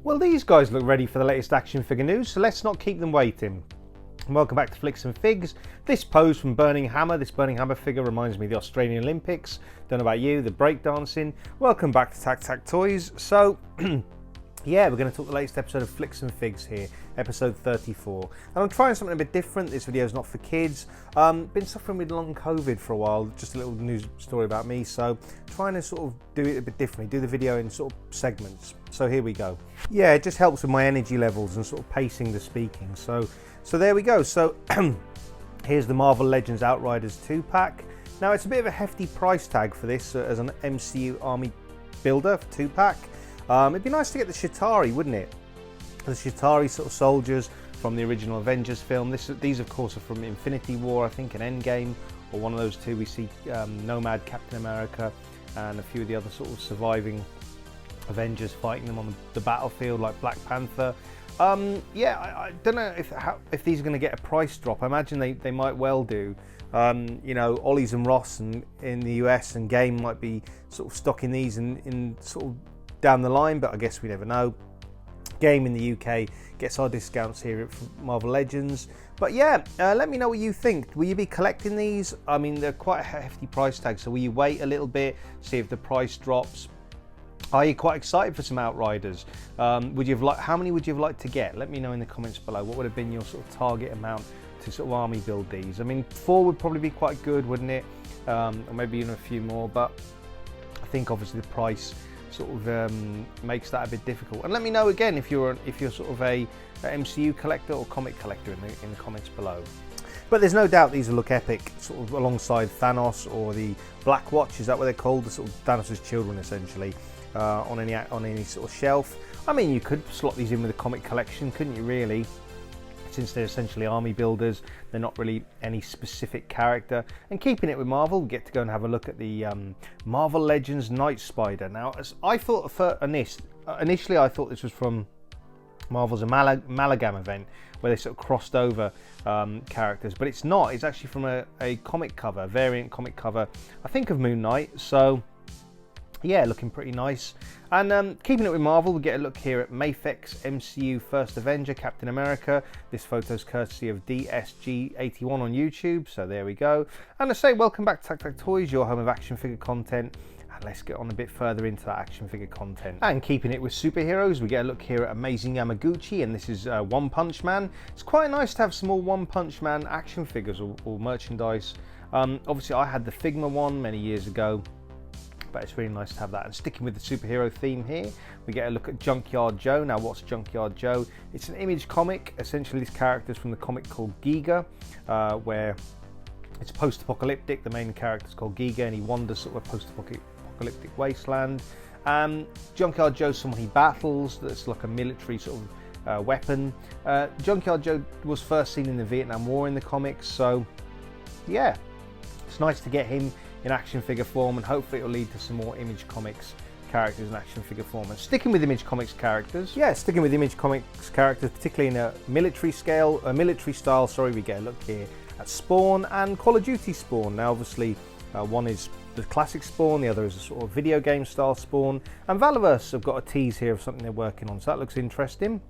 Well, these guys look ready for the latest action figure news, so let's not keep them waiting. Welcome back to Flicks and Figs. This pose from Burning Hammer, this Burning Hammer figure reminds me of the Australian Olympics. Don't know about you, the breakdancing. Welcome back to Tac Tac Toys. So, yeah, we're going to talk the latest episode of Flicks and Figs here, episode 34. And I'm trying something a bit different. This video is not for kids. Been suffering with long COVID for a while, just a little news story about me. So, trying to sort of do it a bit differently, do the video in sort of segments. So here we go. Yeah, it just helps with my energy levels and sort of pacing the speaking. So there we go. So here's the Marvel Legends Outriders 2-pack. Now it's a bit of a hefty price tag for this as an MCU army builder for 2-pack. It'd be nice to get the Chitauri, wouldn't it? The Chitauri sort of soldiers from the original Avengers film. These of course are from Infinity War, I think, and Endgame, or one of those two. We see Nomad, Captain America, and a few of the other sort of surviving Avengers fighting them on the battlefield, like Black Panther. Yeah, I don't know if these are going to get a price drop. I imagine they might well do. You know, Ollie's and Ross in the US and Game might be sort of stocking these in sort of down the line, but I guess we never know. Game in the UK gets our discounts here at Marvel Legends. But yeah, let me know what you think. Will you be collecting these? I mean, they're quite a hefty price tag, so will you wait a little bit, see if the price drops? Are you quite excited for some Outriders? How many would you have liked to get? Let me know in the comments below. What would have been your sort of target amount to sort of army build these? I mean, 4 would probably be quite good, wouldn't it? Or maybe even a few more, but I think obviously the price sort of makes that a bit difficult. And let me know again if you're sort of a MCU collector or comic collector in the comments below. But there's no doubt these will look epic, sort of alongside Thanos or the Black Watch. Is that what they're called? The sort of Thanos' children, essentially. On any sort of shelf. I mean, you could slot these in with a comic collection, couldn't you, really? Since they're essentially army builders, they're not really any specific character. And keeping it with Marvel, we get to go and have a look at the Marvel Legends Night Spider. Now, as I thought initially, I thought this was from Marvel's Amalagam event, where they sort of crossed over characters, but it's not. It's actually from a comic cover, variant comic cover, I think, of Moon Knight. So yeah, looking pretty nice. And keeping it with Marvel, we get a look here at Mafek's MCU First Avenger, Captain America. This photo's courtesy of DSG81 on YouTube, so there we go. And I say welcome back to Tac Tac Toys, your home of action figure content. And let's get on a bit further into that action figure content. And keeping it with superheroes, we get a look here at Amazing Yamaguchi, and this is One Punch Man. It's quite nice to have some more One Punch Man action figures or merchandise. Obviously, I had the Figma one many years ago, but it's really nice to have that. And sticking with the superhero theme here, we get a look at Junkyard Joe. Now, what's Junkyard Joe? It's an Image comic. Essentially, this character is from the comic called Giga, where it's post-apocalyptic. The main character is called Giga, and he wanders sort of a post-apocalyptic wasteland. Junkyard Joe's someone he battles. That's like a military sort of weapon. Junkyard Joe was first seen in the Vietnam War in the comics, so yeah, it's nice to get him in action figure form, and hopefully it'll lead to some more Image Comics characters in action figure form. And sticking with Image Comics characters, particularly in a military style, we get a look here at Spawn and Call of Duty Spawn. Now, obviously, one is the classic Spawn, the other is a sort of video game style Spawn, and Valorverse have got a tease here of something they're working on, so that looks interesting.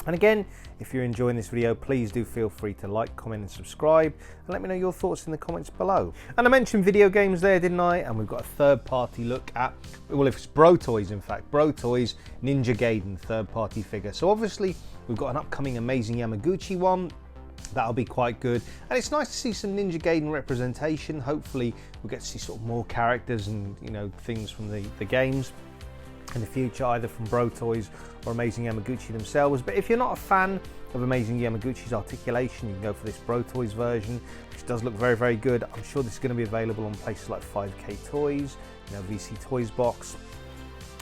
And again, if you're enjoying this video, please do feel free to like, comment and subscribe, and let me know your thoughts in the comments below. And I mentioned video games there, didn't I? And we've got a third-party look at, well, if it's Bro Toys, in fact, Bro Toys Ninja Gaiden third-party figure. So obviously, we've got an upcoming Amazing Yamaguchi one. That'll be quite good. And it's nice to see some Ninja Gaiden representation. Hopefully, we'll get to see sort of more characters and, you know, things from the games in the future, either from Bro Toys or Amazing Yamaguchi themselves. But if you're not a fan of Amazing Yamaguchi's articulation, you can go for this Bro Toys version, which does look very, very good. I'm sure this is going to be available on places like 5K Toys, you know, VC Toys Box,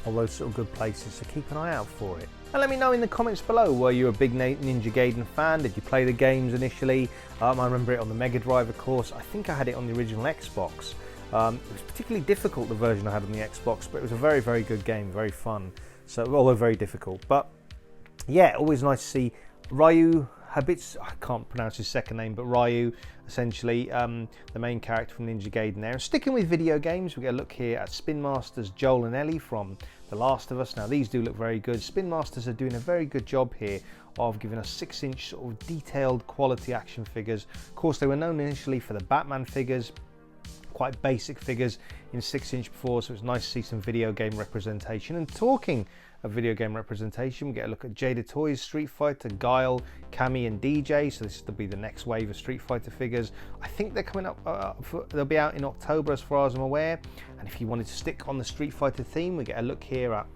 all those sort of good places, so keep an eye out for it. And let me know in the comments below, were you a big Ninja Gaiden fan? Did you play the games initially? I remember it on the Mega Drive, of course. I think I had it on the original Xbox. It was particularly difficult, the version I had on the Xbox, but it was a very, very good game, very fun. So, although very difficult. But yeah, always nice to see Ryu I can't pronounce his second name, but Ryu, essentially, the main character from Ninja Gaiden there. And sticking with video games, we get a look here at Spin Masters Joel and Ellie from The Last of Us. Now these do look very good. Spin Masters are doing a very good job here of giving us 6-inch sort of detailed quality action figures. Of course, they were known initially for the Batman figures, quite basic figures in 6-inch before, so it's nice to see some video game representation. And talking of video game representation, we get a look at Jada Toys, Street Fighter, Guile, Cammy and DJ. So this will be the next wave of Street Fighter figures. I think they're coming up, they'll be out in October as far as I'm aware. And if you wanted to stick on the Street Fighter theme, we get a look here at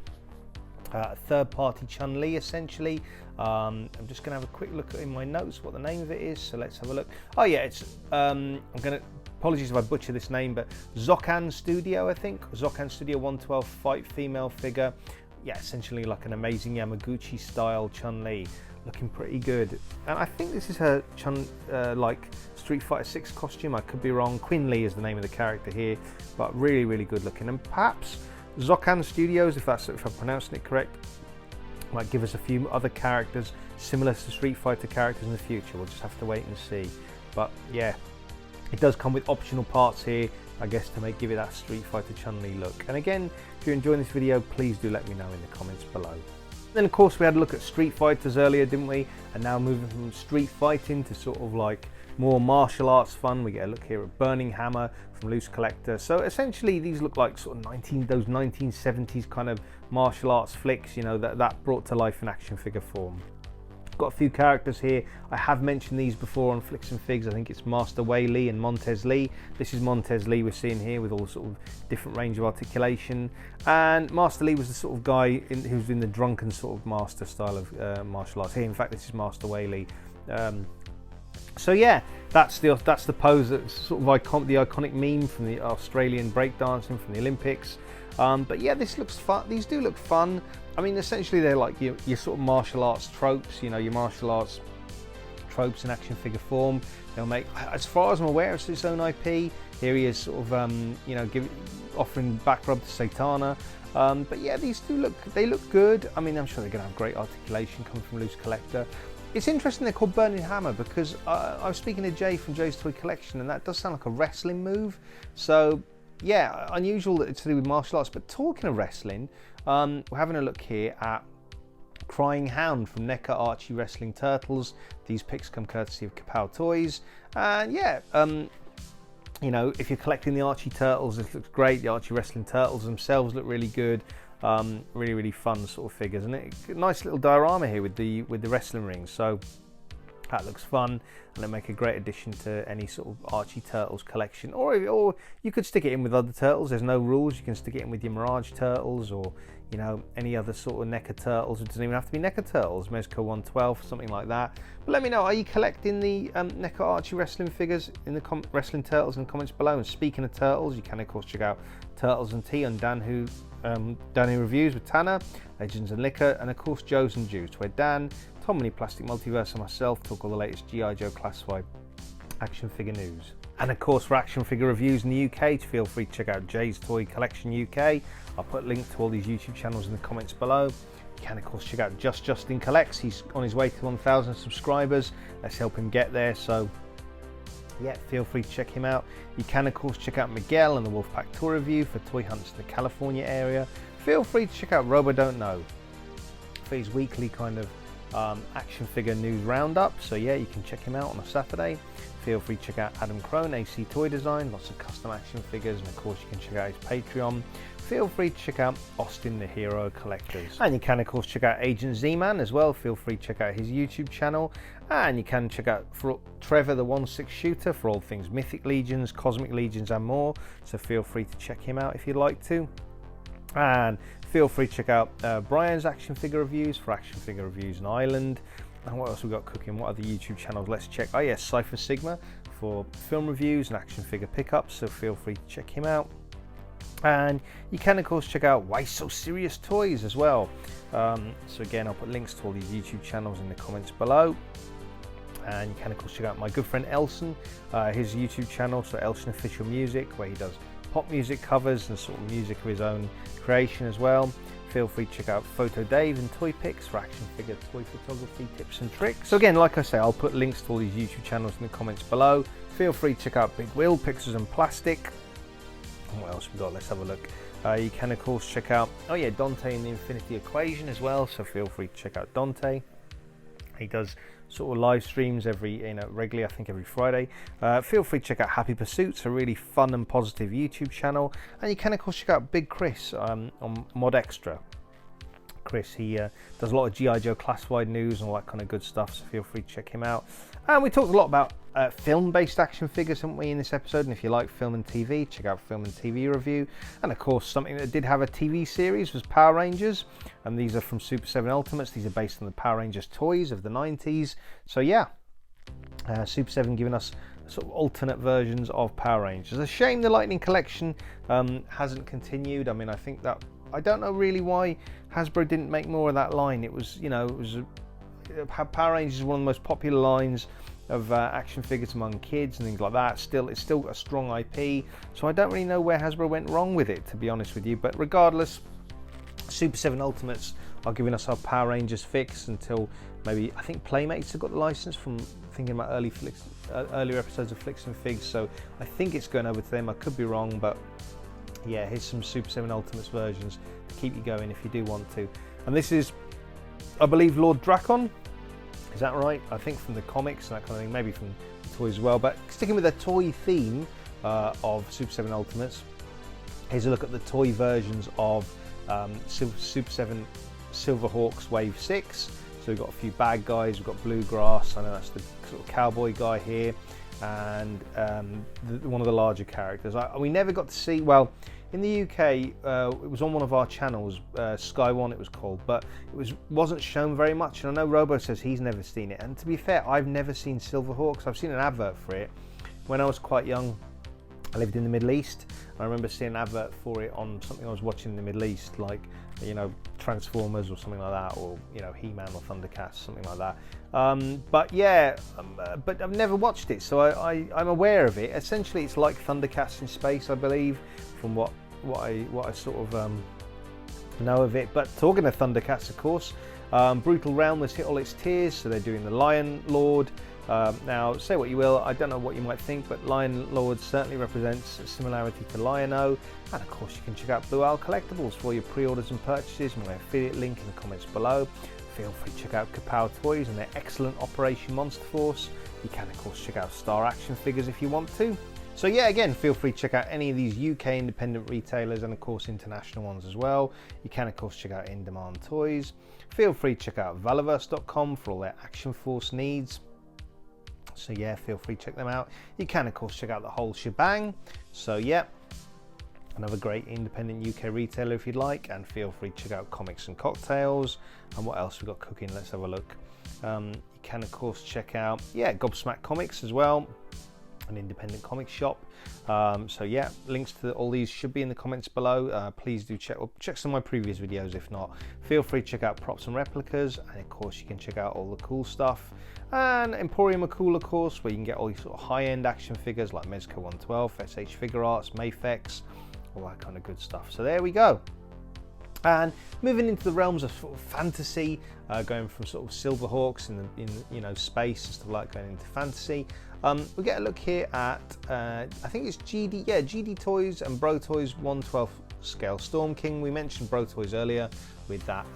third-party Chun-Li, essentially. I'm just going to have a quick look in my notes what the name of it is, so let's have a look. Oh yeah, it's apologies if I butcher this name, but Zokan Studio, I think. Zokan Studio 112 fight female figure. Yeah, essentially like an amazing Yamaguchi style Chun-Li, looking pretty good. And I think this is her like Street Fighter 6 costume. I could be wrong. Quinn Lee is the name of the character here, but really, really good looking. And perhaps Zokan Studios, if I'm pronouncing it correct, might give us a few other characters similar to Street Fighter characters in the future. We'll just have to wait and see. But yeah, it does come with optional parts here, I guess, to give it that Street Fighter Chun-Li look. And again, if you're enjoying this video, please do let me know in the comments below. Then of course we had a look at Street Fighters earlier, didn't we? And now moving from street fighting to sort of like more martial arts fun, we get a look here at Burning Hammer from Loose Collector. So essentially these look like sort of those 1970s kind of martial arts flicks, you know, that brought to life in action figure form. Got a few characters here. I have mentioned these before on Flicks and Figs. I think it's Master Wei Lee and Montez Lee. This is Montez Lee we're seeing here with all sort of different range of articulation. And Master Lee was the sort of guy who's in the drunken sort of master style of martial arts. Here, in fact, this is Master Wei Lee. So yeah, that's the pose. That's sort of the iconic meme from the Australian breakdancing from the Olympics. But yeah, this looks fun. These do look fun. I mean, essentially they're like your sort of martial arts tropes, you know, your martial arts tropes in action figure form. They'll make, as far as I'm aware, it's its own IP. Here he is sort of, you know, offering back rub to Satana. But yeah, these they look good. I mean, I'm sure they're going to have great articulation coming from Loose Collector. It's interesting they're called Burning Hammer because I was speaking to Jay from Jay's Toy Collection, and that does sound like a wrestling move. So yeah, unusual that it's to do with martial arts. But talking of wrestling, we're having a look here at Crying Hound from NECA Archie Wrestling Turtles. These pics come courtesy of Kapow Toys. And yeah, you know, if you're collecting the Archie Turtles, it looks great. The Archie Wrestling Turtles themselves look really good. Really, really fun sort of figures, and nice little diorama here with the wrestling rings. So that looks fun, and it'll make a great addition to any sort of Archie Turtles collection. Or you could stick it in with other turtles. There's no rules. You can stick it in with your Mirage Turtles, or you know, any other sort of NECA Turtles. It doesn't even have to be NECA Turtles. Mezco 112, something like that. But let me know, are you collecting the NECA Archie wrestling figures in the Wrestling Turtles in the comments below? And speaking of turtles, you can of course check out Turtles and Tea on Dan Who Reviews with Tanner, Legends and Liquor, and of course Joe's and Juice, where Dan, Tom Mini Plastic Multiverse, and myself talk all the latest G.I. Joe classified action figure news. And of course, for action figure reviews in the UK, feel free to check out Jay's Toy Collection UK. I'll put links to all these YouTube channels in the comments below. You can of course check out Justin Collects. He's on his way to 1,000 subscribers. Let's help him get there. So yeah, feel free to check him out. You can of course check out Miguel and the Wolfpack Tour Review for toy hunts in the California area. Feel free to check out Robo Don't Know for his weekly kind of action figure news roundup. So yeah, you can check him out on a Saturday. Feel free to check out Adam Crone, AC Toy Design, lots of custom action figures, and of course you can check out his Patreon. Feel free to check out Austin the Hero Collectors. And you can of course check out Agent Z-Man as well. Feel free to check out his YouTube channel. And you can check out Trevor the 1/6 Shooter for all things Mythic Legions, Cosmic Legions and more. So feel free to check him out if you'd like to. And feel free to check out Brian's action figure reviews for Action Figure Reviews in Ireland. And what else we got cooking? What other YouTube channels? Let's check. Oh yes, Cypher Sigma for film reviews and action figure pickups. So feel free to check him out. And you can of course check out Why So Serious Toys as well. So again, I'll put links to all these YouTube channels in the comments below. And you can of course check out my good friend Elson, his YouTube channel, so Elson Official Music, where he does pop music covers and sort of music of his own creation as well. feel free to check out Photo Dave and Toy Pics for action figure toy photography tips and tricks. So again, like I say, I'll put links to all these YouTube channels in the comments below. Feel free to check out Big Will, Pixels and Plastic. And what else we got? Let's have a look. You can of course check out, oh yeah, Dante and the Infinity Equation as well, so feel free to check out Dante. He does sort of live streams regularly, I think every Friday. Feel free to check out Happy Pursuits, a really fun and positive YouTube channel. And you can of course check out Big Chris on Mod Extra. Chris, he does a lot of G.I. Joe classified news and all that kind of good stuff, so feel free to check him out. And we talked a lot about film-based action figures, haven't we, in this episode? And if you like film and TV, check out Film and TV Review. And of course, something that did have a TV series was Power Rangers. And these are from Super 7 Ultimates. These are based on the Power Rangers toys of the 90s. So yeah, Super 7 giving us sort of alternate versions of Power Rangers. A shame the Lightning Collection hasn't continued. I mean, I don't know really why Hasbro didn't make more of that line. It was, Power Rangers is one of the most popular lines of action figures among kids and things like that. It's still a strong IP, so I don't really know where Hasbro went wrong with it, to be honest with you. But regardless, Super 7 Ultimates are giving us our Power Rangers fix until maybe, I think Playmates have got the license from thinking about earlier episodes of Flicks and Figs, so I think it's going over to them. I could be wrong, but yeah, here's some Super 7 Ultimates versions to keep you going if you do want to. And this is, I believe, Lord Drakon. Is that right? I think from the comics and that kind of thing, maybe from the toys as well. But sticking with the toy theme of Super 7 Ultimates, here's a look at the toy versions of Super 7 Silverhawks Wave 6. So we've got a few bad guys, we've got Bluegrass, I know that's the sort of cowboy guy here, and one of the larger characters. We never got to see, well, in the UK, it was on one of our channels, Sky One it was called, but it wasn't shown very much, and I know Robo says he's never seen it, and to be fair, I've never seen Silverhawks. I've seen an advert for it. When I was quite young, I lived in the Middle East, and I remember seeing an advert for it on something I was watching in the Middle East, like, Transformers or something like that, or, He-Man or Thundercats, something like that. But yeah, but I've never watched it, so I'm aware of it. Essentially, it's like Thundercats in space, I believe, from what I sort of know of it. But talking of Thundercats, of course, Brutal Realm has hit all its tiers, so they're doing the Lion Lord. Now, say what you will, I don't know what you might think, but Lion Lord certainly represents a similarity to Lion-O. And of course, you can check out Blue Owl Collectibles for your pre-orders and purchases. My affiliate link in the comments below. Feel free to check out Kapow Toys and their excellent Operation Monster Force. You can of course check out Star Action Figures if you want to. So yeah, again, feel free to check out any of these UK independent retailers and of course international ones as well. You can of course check out In Demand Toys. Feel free to check out Valiverse.com for all their Action Force needs. So yeah, feel free to check them out. You can of course check out the whole shebang. So yeah, another great independent UK retailer if you'd like, and feel free to check out Comics and Cocktails. And what else we got cooking? Let's have a look. You can of course check out, yeah, Gobsmack Comics as well, an independent comic shop. So yeah, links to all these should be in the comments below. Please do check some of my previous videos. If not, feel free to check out Props and Replicas, and of course you can check out all the cool stuff. And Emporium are cool, of course, where you can get all these sort of high-end action figures like Mezco 112, SH Figure Arts, Mafex, all that kind of good stuff. So there we go. And moving into the realms of sort of fantasy, going from sort of Silverhawks in space and stuff like that, going into fantasy. We get a look here at I think it's GD Toys and Bro Toys 1/12 scale Storm King. We mentioned Bro Toys earlier with that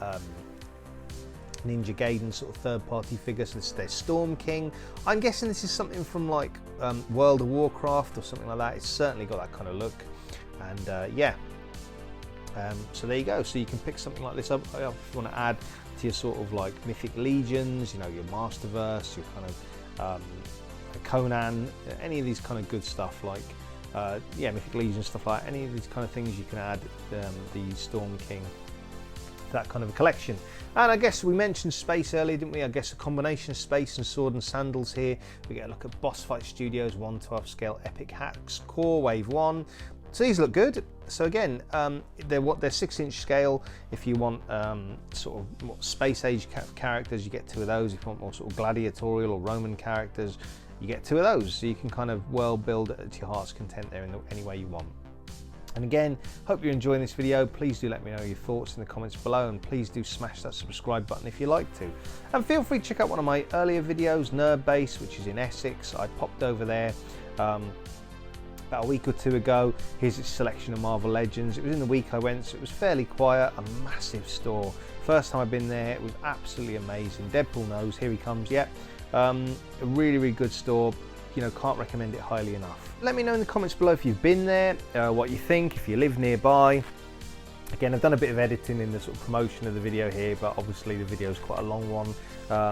Ninja Gaiden sort of third-party figure. So this is their Storm King. I'm guessing this is something from like World of Warcraft or something like that. It's certainly got that kind of look, and yeah. So there you go. So you can pick something like this up if you want to add to your sort of like Mythic Legions, your Masterverse, your kind of Conan, any of these kind of good stuff like yeah, Mythic Legion, stuff like that. Any of these kind of things you can add the Storm King, that kind of a collection. And I guess we mentioned space earlier, didn't we? I guess a combination of space and sword and sandals here. We get a look at Boss Fight Studios 1/12 scale Epic Hacks Core Wave 1. So these look good. So again, they're 6-inch scale. If you want sort of more space age characters, you get 2 of those. If you want more sort of gladiatorial or Roman characters, you get 2 of those. So you can kind of world build it to your heart's content there in any way you want. And again, hope you're enjoying this video. Please do let me know your thoughts in the comments below, and please do smash that subscribe button if you like to. And feel free to check out one of my earlier videos, Nerd Base, which is in Essex. I popped over there about a week or two ago. Here's its selection of Marvel Legends. It was in the week I went, so it was fairly quiet. A massive store. First time I've been there, it was absolutely amazing. Deadpool knows, here he comes. Yeah, a really good store. You know, can't recommend it highly enough. Let me know in the comments below if you've been there, what you think, if you live nearby. Again, I've done a bit of editing in the sort of promotion of the video here, but obviously the video is quite a long one,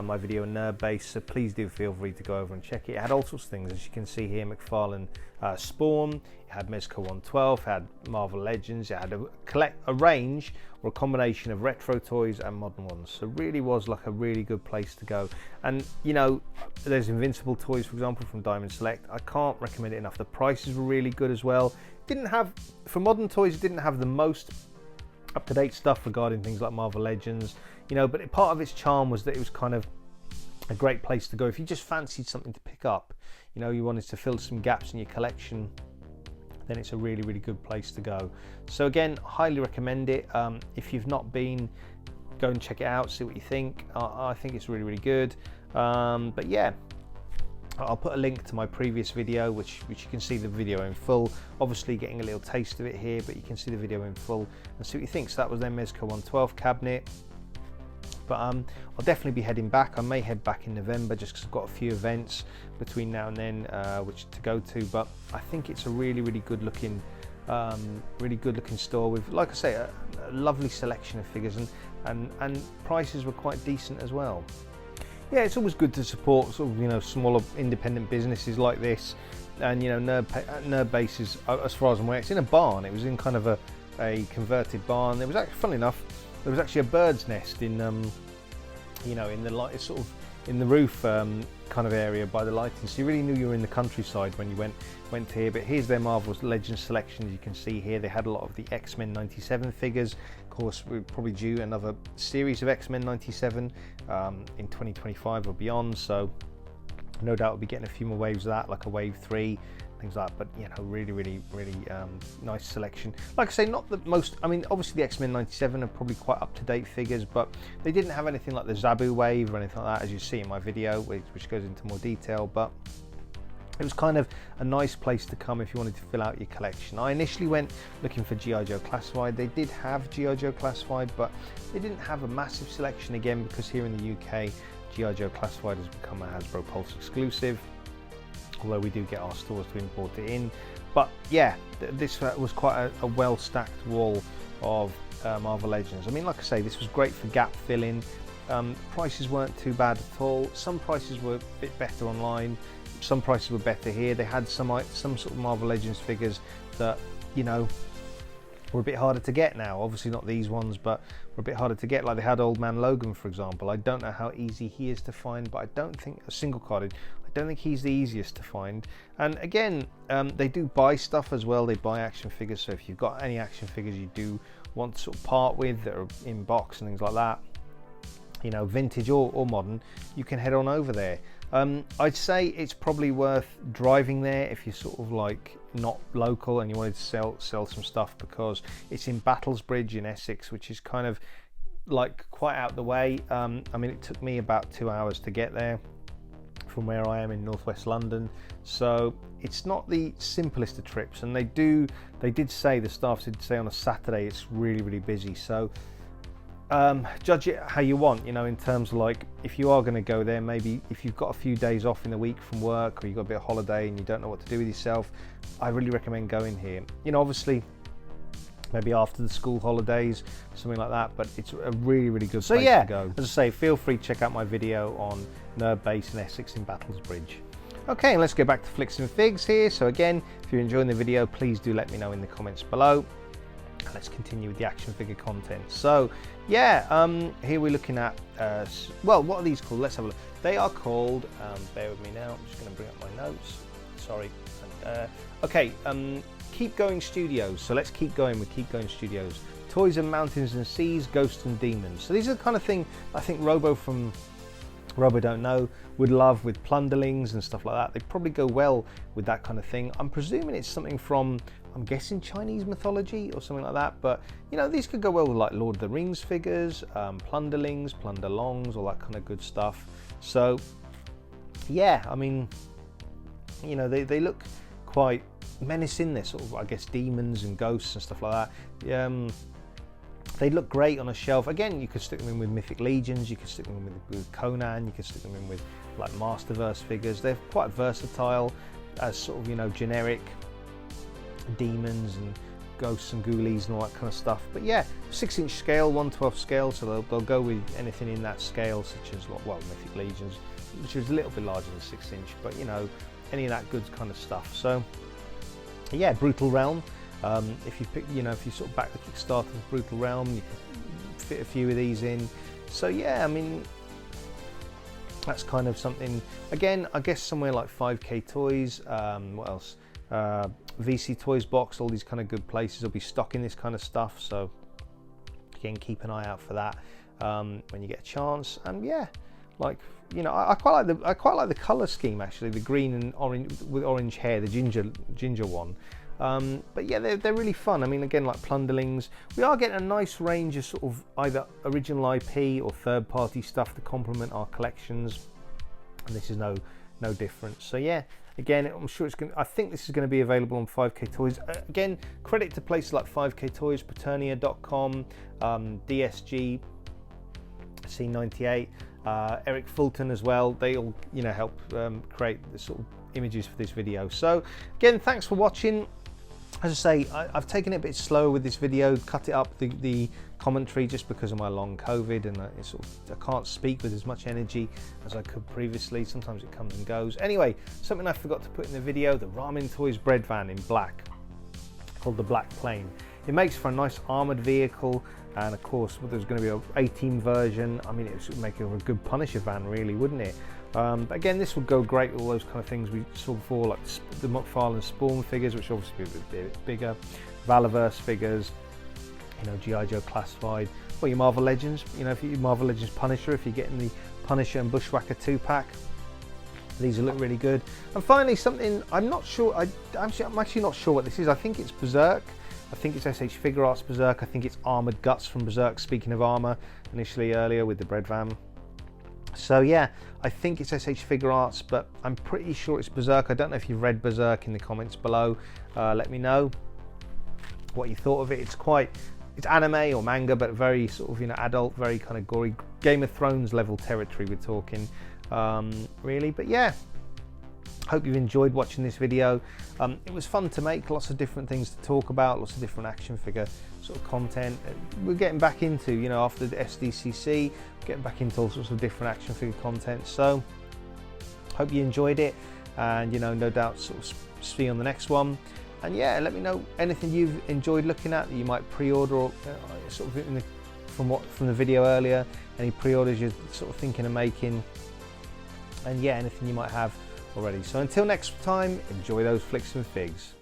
my video on Nerd Base, so please do feel free to go over and check it. It had all sorts of things, as you can see here, McFarlane Spawn, it had Mezco 112, it had Marvel Legends, it had a range or a combination of retro toys and modern ones, so really was like a really good place to go. And you know, there's Invincible toys, for example, from Diamond Select. I can't recommend it enough. The prices were really good as well. Didn't have, for modern toys, it didn't have the most up-to-date stuff regarding things like Marvel Legends, you know, but part of its charm was that it was kind of a great place to go if you just fancied something to pick up, you know, you wanted to fill some gaps in your collection, then it's a really good place to go. So again, highly recommend it. If you've not been, go and check it out, see what you think. I think it's really good. But yeah, I'll put a link to my previous video, which you can see the video in full. Obviously getting a little taste of it here, but you can see the video in full and see what you think. So that was their Mezco 112 cabinet. But I'll definitely be heading back. I may head back in November just because I've got a few events between now and then which to go to. But I think it's a really good looking store with, like I say, a lovely selection of figures, and prices were quite decent as well. Yeah, it's always good to support sort of, you know, smaller independent businesses like this. And you know, Nerd Base is, as far as I'm aware, it's in a barn. It was in kind of a converted barn. There was actually, funnily enough, there was actually a bird's nest in you know, in the light, sort of in the roof kind of area by the lighting, so you really knew you were in the countryside when you went here. But here's their Marvel Legends selection. As you can see here, they had a lot of the X-Men 97 figures. Of course, we're probably due another series of X-Men 97 in 2025 or beyond, so no doubt we'll be getting a few more waves of that, like a wave 3, things like that. But you know, really nice selection. Like I say, not the most, I mean, obviously the X-Men 97 are probably quite up-to-date figures, but they didn't have anything like the Zabu wave or anything like that, as you see in my video, which goes into more detail. But it was kind of a nice place to come if you wanted to fill out your collection. I initially went looking for G.I. Joe Classified. They did have G.I. Joe Classified, but they didn't have a massive selection, again, because here in the UK, G.I. Joe Classified has become a Hasbro Pulse exclusive, although we do get our stores to import it in. But yeah, this was quite a well-stacked wall of Marvel Legends. I mean, like I say, this was great for gap filling. Prices weren't too bad at all. Some prices were a bit better online, some prices were better here. They had some sort of Marvel Legends figures that, you know, were a bit harder to get now. Obviously not these ones, but were a bit harder to get. Like they had Old Man Logan, for example. I don't know how easy he is to find, but I don't think a single carded. I don't think he's the easiest to find. And again, they do buy stuff as well. They buy action figures. So if you've got any action figures you do want to sort of part with that are in box and things like that, you know, vintage or modern, you can head on over there. I'd say it's probably worth driving there if you're sort of like not local and you wanted to sell some stuff, because it's in Battlesbridge in Essex, which is kind of like quite out the way. I mean, it took me about 2 hours to get there from where I am in northwest London, so it's not the simplest of trips. And the staff did say on a Saturday it's really busy, so judge it how you want, you know, in terms of like, if you are going to go there, maybe if you've got a few days off in the week from work, or you've got a bit of holiday and you don't know what to do with yourself, I really recommend going here. You know, obviously maybe after the school holidays, something like that, but it's a really good place to go. As I say, feel free to check out my video on Nerd Base in Essex in Battlesbridge. Okay, and let's go back to Flicks and Figs here. So again, if you're enjoying the video, please do let me know in the comments below. Let's continue with the action figure content. So yeah, here we're looking at well, what are these called? Let's have a look. They are called, bear with me now, I'm just going to bring up my notes, sorry. Okay, Keep Going Studios. So let's keep going with Keep Going Studios. Toys and Mountains and Seas, Ghosts and Demons. So these are the kind of thing I think Robo from Robo Don't Know would love, with plunderlings and stuff like that. They probably go well with that kind of thing. I'm presuming it's something from I'm guessing Chinese mythology or something like that, but you know, these could go well with like Lord of the Rings figures, plunderlings, plunderlongs, all that kind of good stuff. So yeah, I mean, you know, they look quite menacing. They're sort of, I guess, demons and ghosts and stuff like that. They look great on a shelf. Again, you could stick them in with Mythic Legions, you could stick them in with Conan, you could stick them in with like Masterverse figures. They're quite versatile as sort of, you know, generic demons and ghosts and ghoulies and all that kind of stuff. But yeah, 6-inch scale, 1/12 scale, so they'll go with anything in that scale, such as, well, Mythic Legions, which is a little bit larger than 6-inch, but you know, any of that good kind of stuff. So yeah, Brutal Realm. If you pick, you know, if you sort of back the Kickstarter with Brutal Realm, you can fit a few of these in. So yeah, I mean, that's kind of something. Again, I guess somewhere like 5K Toys. What else? VC Toys Box. All these kind of good places will be stocking this kind of stuff. So again, keep an eye out for that when you get a chance. And yeah, like, you know, I quite like the color scheme actually. The green and orange with orange hair, the ginger one. But yeah, they're really fun. I mean, again, like Plunderlings, we are getting a nice range of sort of either original IP or third-party stuff to complement our collections, and this is no different. So yeah, again, I'm sure it's going. I think this is going to be available on 5K Toys. Again, credit to places like 5K Toys, Paternia.com, DSG, C98, Eric Fulton as well. They all, you know, help create the sort of images for this video. So again, thanks for watching. As I say, I've taken it a bit slow with this video, cut it up the commentary just because of my long COVID, and I can't speak with as much energy as I could previously. Sometimes it comes and goes. Anyway, something I forgot to put in the video, the Ramen Toys bread van in black, called the Black Plane. It makes for a nice armoured vehicle, and of course, there's going to be an 18 version. I mean, it would make it a good Punisher van, really, wouldn't it? But again, this would go great with all those kind of things we saw before, like the McFarlane Spawn figures, which obviously be a bit bigger, Valaverse figures, you know, G.I. Joe Classified, or your Marvel Legends. You know, if you Marvel Legends Punisher, if you're getting the Punisher and Bushwhacker 2-pack, these will look really good. And finally, something I'm not sure. I'm actually not sure what this is. I think it's Berserk. I think it's SH Figure Arts Berserk. I think it's Armored Guts from Berserk. Speaking of armor, initially earlier with the bread van. So yeah, I think it's SH Figure Arts, but I'm pretty sure it's Berserk. I don't know if you've read Berserk in the comments below. Let me know what you thought of it. It's anime or manga, but very sort of, you know, adult, very kind of gory, Game of Thrones level territory we're talking, really. But yeah, hope you've enjoyed watching this video. It was fun to make, lots of different things to talk about, lots of different action figure sort of content. We're getting back into, you know, after the SDCC, getting back into all sorts of different action figure content. So hope you enjoyed it, and you know, no doubt sort of see you on the next one. And yeah, let me know anything you've enjoyed looking at that you might pre-order, or sort of from the video earlier, any pre-orders you're sort of thinking of making, and yeah, anything you might have already. So until next time, enjoy those flicks and figs.